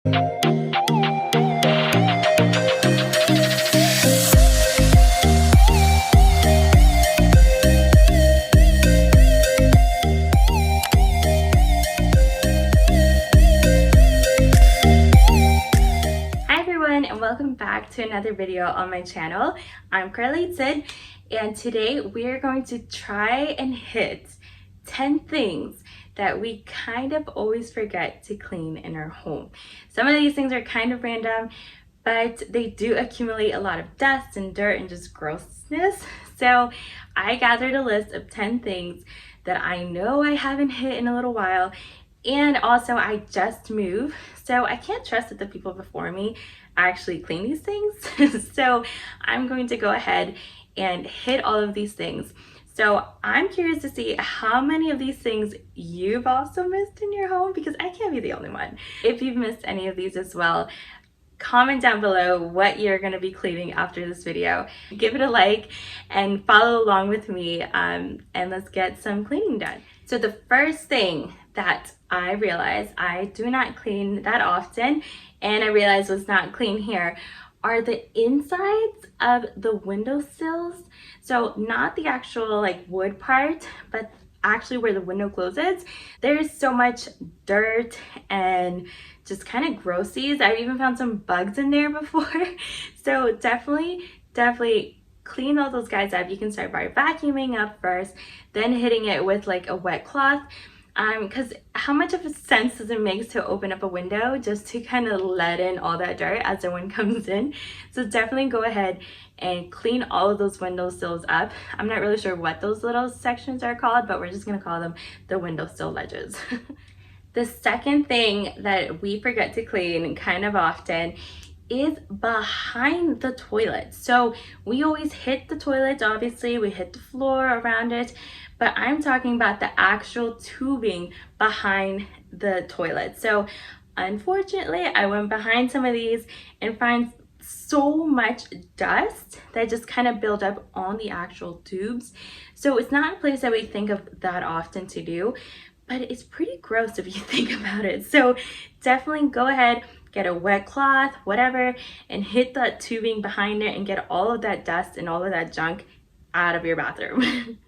And welcome back to another video on my channel. I'm Carly Sid, and today we're going to try and hit 10 things that we kind of always forget to clean in our home. Some of these things are kind of random, but they do accumulate a lot of dust and dirt and just grossness. So I gathered a list of 10 things that I know I haven't hit in a little while. And also I just moved, so I can't trust that the people before me actually clean these things. So I'm going to go ahead and hit all of these things. So I'm curious to see how many of these things you've also missed in your home, because I can't be the only one. If you've missed any of these as well, comment down below what you're going to be cleaning after this video. Give it a like and follow along with me, and let's get some cleaning done. So the first thing that I realized I do not clean that often, and I realized was not clean here, are the insides of the windowsills. So not the actual like wood part, but actually where the window closes. There's so much dirt and just kind of grossies. I've even found some bugs in there before. So definitely clean all those guys up. You can start by vacuuming up first, then hitting it with like a wet cloth. Because how much of a sense does it make to open up a window just to kind of let in all that dirt as the wind comes in? So definitely go ahead and clean all of those windowsills up. I'm not really sure what those little sections are called, but we're just gonna call them the windowsill ledges. The second thing that we forget to clean kind of often is behind the toilet. So we always hit the toilet, obviously, we hit the floor around it, but I'm talking about the actual tubing behind the toilet. So unfortunately, I went behind some of these and find so much dust that just kind of build up on the actual tubes. So it's not a place that we think of that often to do, but it's pretty gross if you think about it. So definitely go ahead, get a wet cloth, whatever, and hit that tubing behind it and get all of that dust and all of that junk out of your bathroom.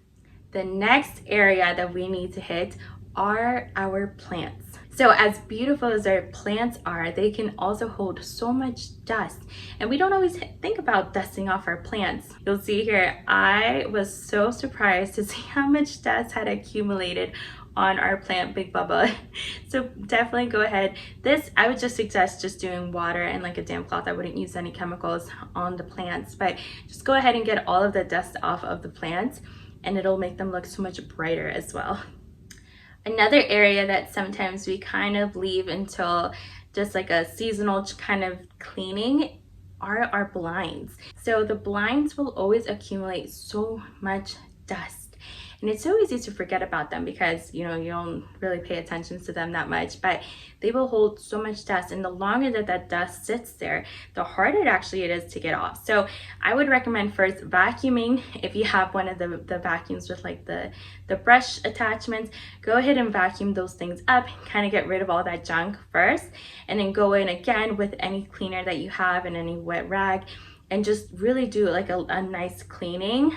The next area that we need to hit are our plants. So as beautiful as our plants are, they can also hold so much dust, and we don't always think about dusting off our plants. You'll see here, I was so surprised to see how much dust had accumulated on our plant Big Bubba. So definitely go ahead. This, I would just suggest just doing water and like a damp cloth. I wouldn't use any chemicals on the plants, but just go ahead and get all of the dust off of the plants, and it'll make them look so much brighter as well. Another area that sometimes we kind of leave until just like a seasonal kind of cleaning are our blinds. So the blinds will always accumulate so much dust. And it's so easy to forget about them because, you know, you don't really pay attention to them that much, but they will hold so much dust. And the longer that that dust sits there, the harder it actually is to get off. So I would recommend first vacuuming. If you have one of the vacuums with like the brush attachments, go ahead and vacuum those things up, kind of get rid of all that junk first, and then go in again with any cleaner that you have and any wet rag, and just really do like a nice cleaning,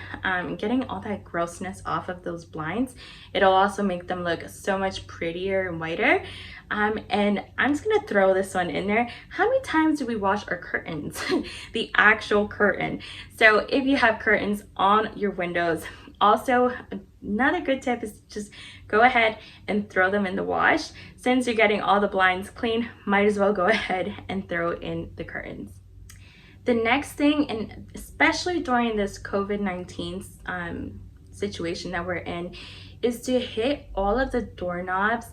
getting all that grossness off of those blinds. It'll also make them look so much prettier and whiter. And I'm just gonna throw this one in there. How many times do we wash our curtains? The actual curtain. So if you have curtains on your windows, also another good tip is just go ahead and throw them in the wash. Since you're getting all the blinds clean, might as well go ahead and throw in the curtains. The next thing, and especially during this COVID-19 situation that we're in, is to hit all of the doorknobs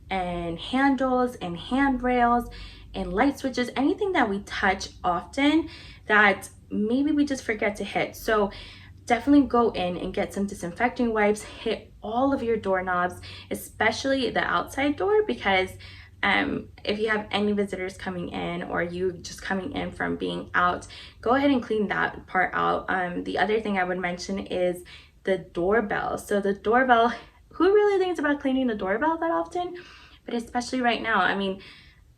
and handles and handrails and light switches, anything that we touch often that maybe we just forget to hit. So definitely go in and get some disinfecting wipes, hit all of your doorknobs, especially the outside door, because if you have any visitors coming in or you just coming in from being out, go ahead and clean that part out. The other thing I would mention is the doorbell. So the doorbell, who really thinks about cleaning the doorbell that often? But especially right now, I mean,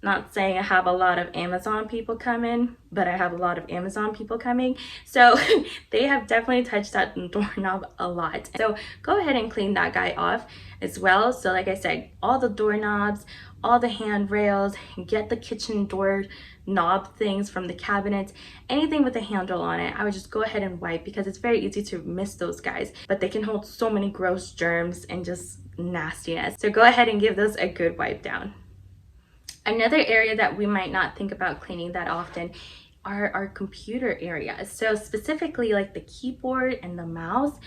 Not saying I have a lot of Amazon people coming, but I have a lot of Amazon people coming. So they have definitely touched that doorknob a lot. So go ahead and clean that guy off as well. So like I said, all the doorknobs, all the handrails, get the kitchen door knob things from the cabinet, anything with a handle on it, I would just go ahead and wipe, because it's very easy to miss those guys, but they can hold so many gross germs and just nastiness. So go ahead and give those a good wipe down. Another area that we might not think about cleaning that often are our computer areas. So specifically like the keyboard and the mouse,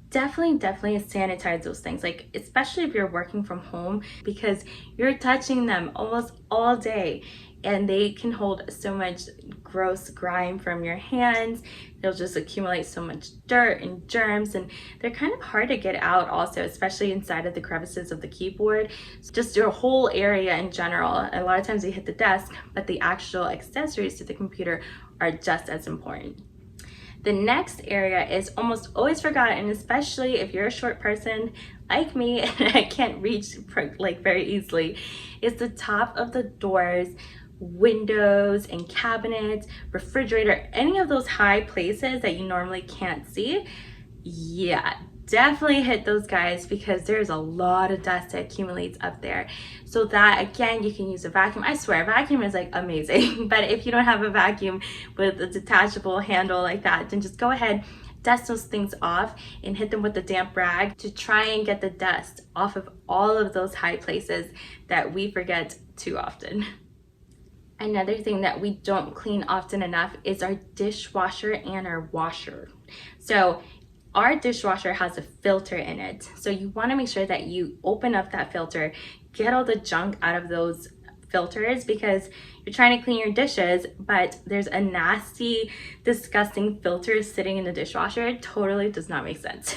definitely sanitize those things, like especially if you're working from home, because you're touching them almost all day and they can hold so much gross grime from your hands. They'll just accumulate so much dirt and germs, and they're kind of hard to get out also, especially inside of the crevices of the keyboard. So just your whole area in general. A lot of times they hit the desk, but the actual accessories to the computer are just as important. The next area is almost always forgotten, especially if you're a short person like me and I can't reach like very easily, is the top of the doors, windows and cabinets, refrigerator, any of those high places that you normally can't see. Yeah, definitely hit those guys, because there's a lot of dust that accumulates up there. So that, again, you can use a vacuum. I swear, vacuum is like amazing. But if you don't have a vacuum with a detachable handle like that, then just go ahead, dust those things off and hit them with a damp rag to try and get the dust off of all of those high places that we forget too often. Another thing that we don't clean often enough is our dishwasher and our washer. So our dishwasher has a filter in it. So you want to make sure that you open up that filter, get all the junk out of those filters, because you're trying to clean your dishes, but there's a nasty, disgusting filter sitting in the dishwasher. It totally does not make sense.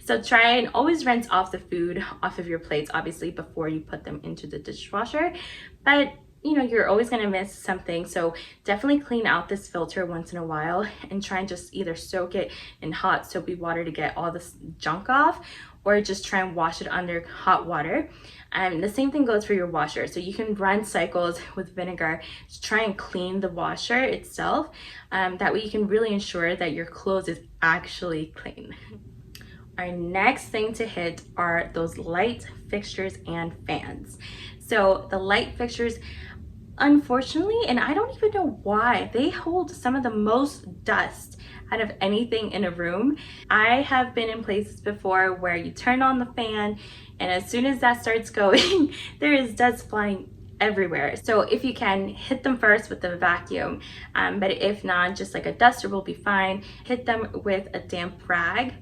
So try and always rinse off the food off of your plates, obviously, before you put them into the dishwasher. But you know, you're always going to miss something. So definitely clean out this filter once in a while and try and just either soak it in hot soapy water to get all this junk off, or just try and wash it under hot water. And the same thing goes for your washer. So you can run cycles with vinegar to try and clean the washer itself. That way you can really ensure that your clothes is actually clean. Our next thing to hit are those light fixtures and fans. So the light fixtures, unfortunately, and I don't even know why, they hold some of the most dust out of anything in a room. I have been in places before where you turn on the fan, and as soon as that starts going, there is dust flying everywhere. So if you can, hit them first with the vacuum, but if not, just like a duster will be fine. Hit them with a damp rag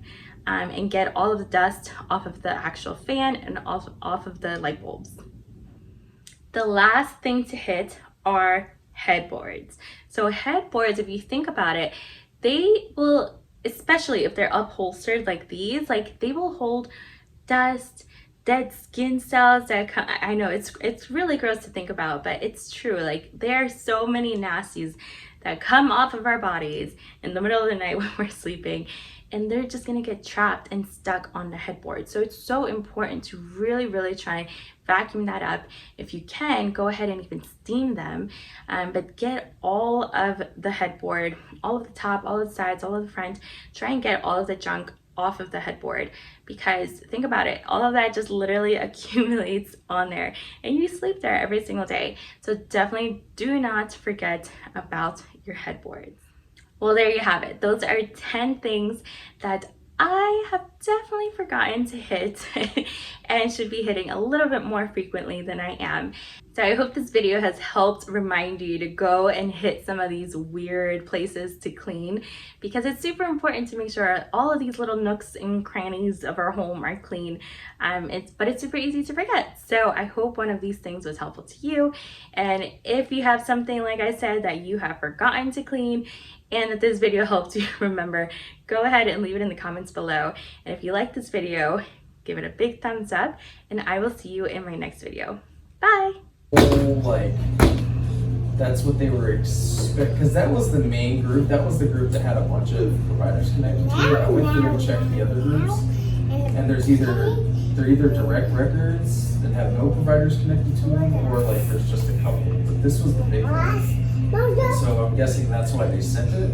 and get all of the dust off of the actual fan and off of the light bulbs. The last thing to hit are headboards. So headboards, if you think about it, they will, especially if they're upholstered like these, like they will hold dust, dead skin cells that come, I know it's really gross to think about, but it's true. Like there are so many nasties that come off of our bodies in the middle of the night when we're sleeping, and they're just gonna get trapped and stuck on the headboard. So it's so important to really try and vacuum that up. If you can, go ahead and even steam them, but get all of the headboard, all of the top, all of the sides, all of the front. Try and get all of the junk off of the headboard, because think about it, all of that just literally accumulates on there, and you sleep there every single day. So definitely do not forget about your headboards. Well, there you have it. Those are 10 things that I have definitely forgotten to hit and should be hitting a little bit more frequently than I am. So I hope this video has helped remind you to go and hit some of these weird places to clean, because it's super important to make sure all of these little nooks and crannies of our home are clean. But it's super easy to forget. So I hope one of these things was helpful to you. And if you have something, like I said, that you have forgotten to clean and that this video helped you remember, go ahead and leave it in the comments below. And if you like this video, give it a big thumbs up, and I will see you in my next video. Bye! Like, that's what they were expecting, because that was the main group. That was the group that had a bunch of providers connected to it. I went through and checked the other groups, and they're either direct records that have no providers connected to them, or like there's just a couple. this was the big one. So I'm guessing that's why they sent it.